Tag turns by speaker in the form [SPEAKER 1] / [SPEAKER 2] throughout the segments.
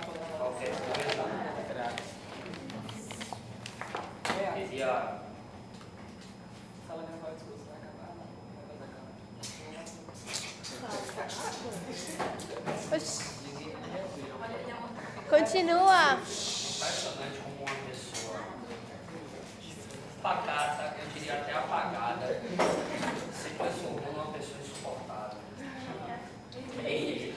[SPEAKER 1] qualquer coisa. Queria...
[SPEAKER 2] Continua.
[SPEAKER 1] Impressionante como uma pessoa pacata, eu diria até apagada, se transformou numa pessoa insuportável. Ei.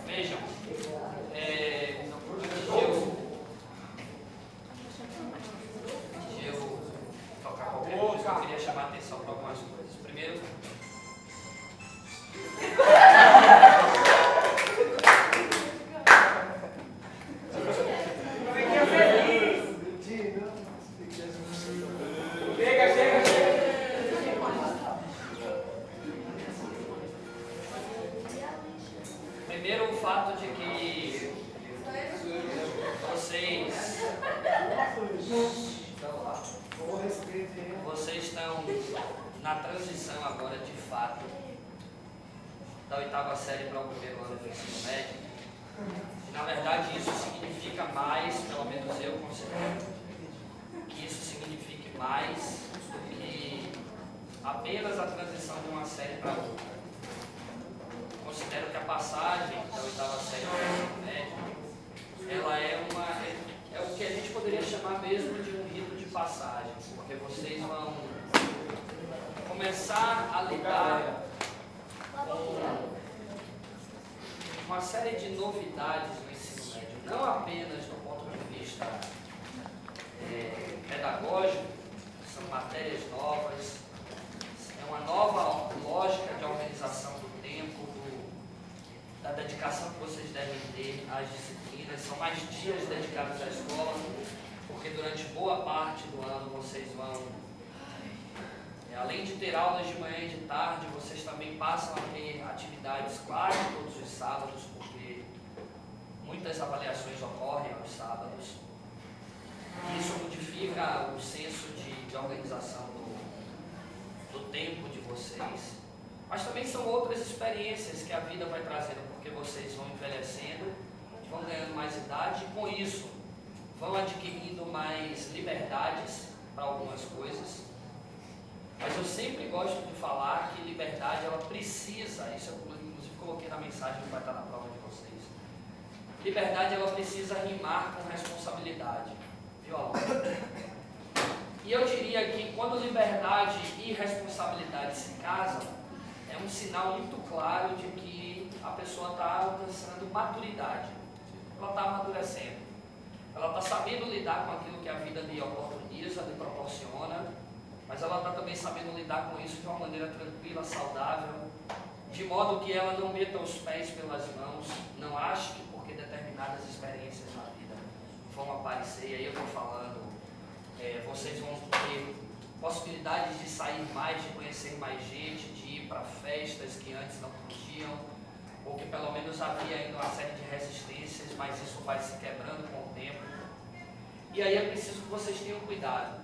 [SPEAKER 1] Vejam, eu tocar qualquer coisa, eu queria chamar a atenção para algumas coisas. Primeiro, primeiro o fato de que vocês estão na transição agora de fato da 8ª série para o 1º ano do ensino médio. Na verdade isso significa mais, pelo menos eu considero, que isso signifique mais do que apenas a transição de uma série para outra. Considero que a passagem da 8ª série para o ensino médio, ela é o que a gente poderia chamar mesmo de um rito de passagem, porque vocês vão começar a lidar com uma série de novidades no ensino médio, não apenas do ponto de vista pedagógico, são matérias novas, é uma nova lógica de organização do tempo, da dedicação que vocês devem ter às disciplinas, são mais dias dedicados à escola, porque durante boa parte do ano vocês vão, além de ter aulas de manhã e de tarde, vocês também passam a ter atividades quase todos os sábados, porque muitas avaliações ocorrem aos sábados. Isso modifica o senso de organização do tempo de vocês. Mas também são outras experiências que a vida vai trazendo, porque vocês vão envelhecendo, vão ganhando mais idade e com isso vão adquirindo mais liberdades para algumas coisas. Mas eu sempre gosto de falar que liberdade, ela precisa, isso eu inclusive coloquei na mensagem que vai estar na prova de vocês, liberdade ela precisa rimar com responsabilidade, viu, aluno? E eu diria que quando liberdade e responsabilidade se casam, é um sinal muito claro de que a pessoa está alcançando maturidade, ela está amadurecendo, ela está sabendo lidar com aquilo que a vida lhe oportuniza, lhe proporciona, mas ela está também sabendo lidar com isso de uma maneira tranquila, saudável, de modo que ela não meta os pés pelas mãos, não ache que porque determinadas experiências na vida vão aparecer, e aí eu estou falando, vocês vão ter possibilidades de sair mais, de conhecer mais gente, de ir para festas que antes não podiam, ou que pelo menos havia ainda uma série de resistências, mas isso vai se quebrando com o tempo. E aí é preciso que vocês tenham cuidado.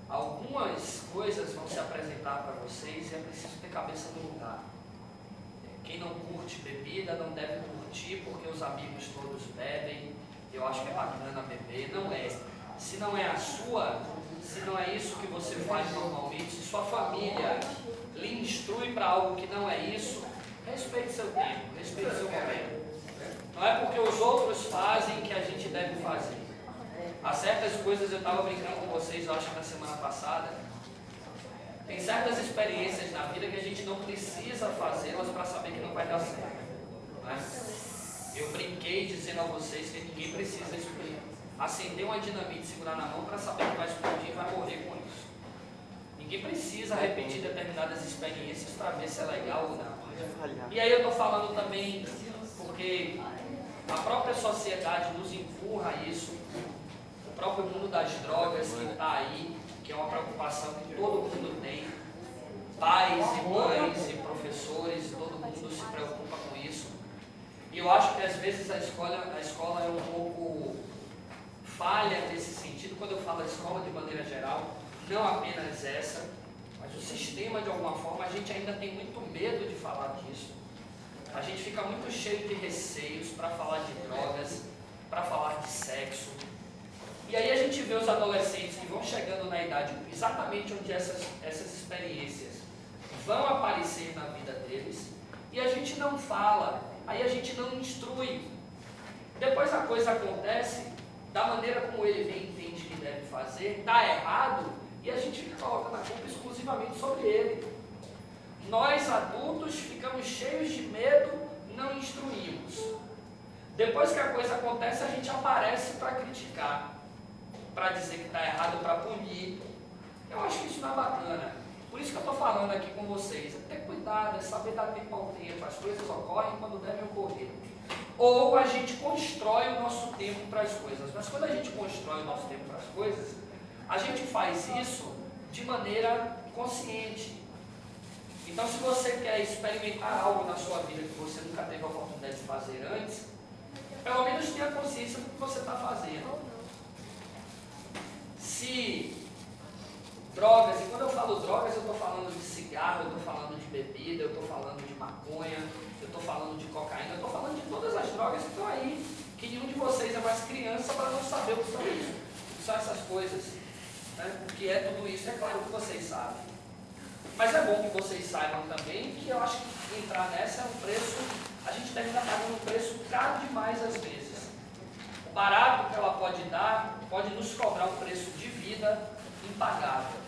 [SPEAKER 1] Algumas coisas vão se apresentar para vocês e é preciso ter cabeça no lugar. Quem não curte bebida não deve curtir porque os amigos todos bebem, eu acho que é bacana beber, não é. Se não é a sua, se não é isso que você faz normalmente, se sua família lhe instrui para algo que não é isso, respeite seu tempo, respeite seu momento. Não é porque os outros fazem que a gente deve fazer. Há certas coisas, eu estava brincando com vocês, eu acho que na semana passada, tem certas experiências na vida que a gente não precisa fazê-las para saber que não vai dar certo. Né? Eu brinquei dizendo a vocês que ninguém precisa acender uma dinamite, segurar na mão para saber que vai explodir e vai morrer com isso. Ninguém precisa repetir determinadas experiências para ver se é legal ou não. E aí eu estou falando também porque a própria sociedade nos empurra a isso. O próprio mundo das drogas que está aí, que é uma preocupação que todo mundo tem, pais e mães e professores, todo mundo se preocupa com isso. E eu acho que às vezes a escola é um pouco falha nesse sentido, quando eu falo a escola de maneira geral, não apenas essa, Mas o sistema, de alguma forma, a gente ainda tem muito medo de falar disso. A gente fica muito cheio de receios para falar de drogas, para falar de sexo. E aí a gente vê os adolescentes que vão chegando na idade exatamente onde essas experiências vão aparecer na vida deles, e a gente não fala, aí a gente não instrui. Depois a coisa acontece da maneira como ele bem entende que deve fazer, está errado, e a gente fica colocando a culpa exclusivamente sobre ele. Nós adultos ficamos cheios de medo, não instruímos. Depois que a coisa acontece, a gente aparece para criticar, para dizer que está errado, para punir. Eu acho que isso não é bacana. Por isso que eu estou falando aqui com vocês. É ter cuidado, é saber dar tempo ao tempo. As coisas ocorrem quando devem ocorrer. Ou a gente constrói o nosso tempo para as coisas. Mas quando a gente constrói o nosso tempo para as coisas, a gente faz isso de maneira consciente. Então, se você quer experimentar algo na sua vida que você nunca teve a oportunidade de fazer antes, pelo menos tenha consciência do que você está fazendo. Se drogas, e quando eu falo drogas, eu estou falando de cigarro, eu estou falando de bebida, eu estou falando de maconha, eu estou falando de cocaína, eu estou falando de todas as drogas que estão aí, que nenhum de vocês é mais criança para não saber o que são isso, o que são essas coisas, né? O que é tudo isso, é claro que vocês sabem. Mas é bom que vocês saibam também que eu acho que entrar nessa é um preço, a gente termina pagando um preço caro demais às vezes. O barato que ela pode dar, pode nos cobrar um preço de vida impagável.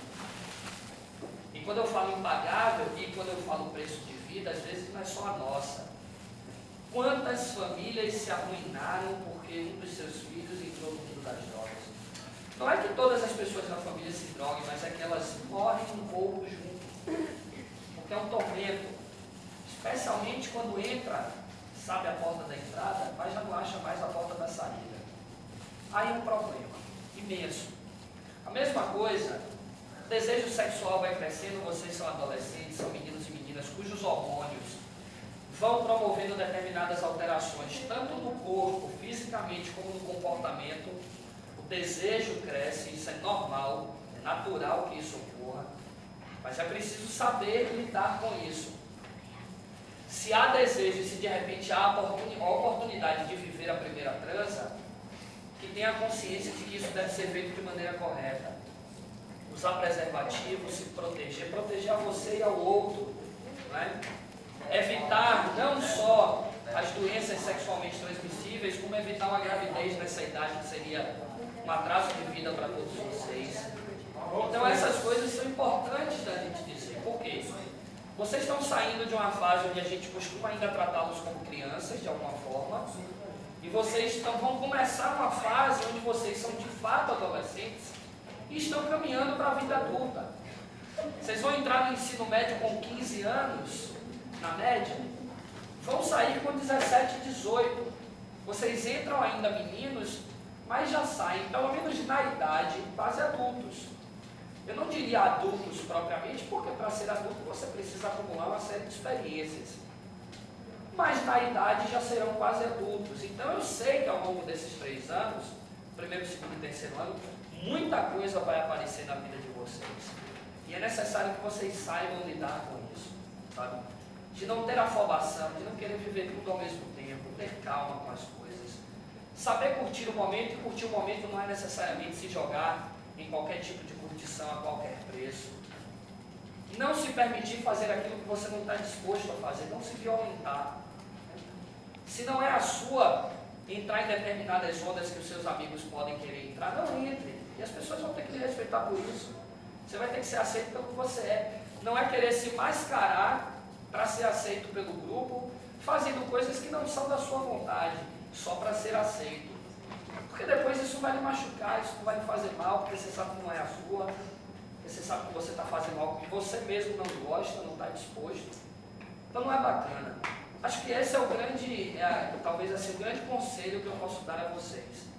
[SPEAKER 1] E quando eu falo impagável, e quando eu falo preço de vida, às vezes não é só a nossa. Quantas famílias se arruinaram porque um dos seus filhos entrou no mundo das drogas? Não é que todas as pessoas na família se droguem, mas é que elas morrem um pouco junto. Porque é um tormento. Especialmente quando entra, sabe a porta da entrada, mas já não acha mais a porta da saída. Aí é um problema imenso. A mesma coisa, o desejo sexual vai crescendo, vocês são adolescentes, são meninos e meninas cujos hormônios vão promovendo determinadas alterações, tanto no corpo, fisicamente, como no comportamento. O desejo cresce, isso é normal, é natural que isso ocorra, mas é preciso saber lidar com isso. Se há desejo e se de repente há a oportunidade de viver a primeira transa, que tenha consciência de que isso deve ser feito de maneira correta. Usar preservativo, se proteger a você e ao outro, né? Evitar não só as doenças sexualmente transmissíveis, como evitar uma gravidez nessa idade, que seria um atraso de vida para todos vocês. Então essas coisas são importantes da gente dizer. Por quê? Vocês estão saindo de uma fase onde a gente costuma ainda tratá-los como crianças, de alguma forma, e vocês vão começar uma fase onde vocês são de fato adolescentes e estão caminhando para a vida adulta. Vocês vão entrar no ensino médio com 15 anos, na média, vão sair com 17, 18. Vocês entram ainda meninos, mas já saem, pelo menos na idade, quase adultos. Eu não diria adultos propriamente, porque para ser adulto você precisa acumular uma série de experiências. Mas na idade já serão quase adultos. Então eu sei que ao longo desses 3 anos, primeiro, segundo e terceiro ano, muita coisa vai aparecer na vida de vocês. E é necessário que vocês saibam lidar com isso, sabe? De não ter afobação, de não querer viver tudo ao mesmo tempo, ter calma com as coisas. Saber curtir o momento, e curtir o momento não é necessariamente se jogar em qualquer tipo de curtição a qualquer preço. Não se permitir fazer aquilo que você não está disposto a fazer, não se violentar. Se não é a sua entrar em determinadas ondas que os seus amigos podem querer entrar, não entre. E as pessoas vão ter que lhe respeitar por isso. Você vai ter que ser aceito pelo que você é. Não é querer se mascarar para ser aceito pelo grupo, fazendo coisas que não são da sua vontade, só para ser aceito. Porque depois isso vai lhe machucar, isso vai lhe fazer mal, porque você sabe que não é a sua, porque você sabe que você está fazendo algo que você mesmo não gosta, não está disposto. Então não é bacana. Acho que esse é o grande, talvez assim, o grande conselho que eu posso dar a vocês.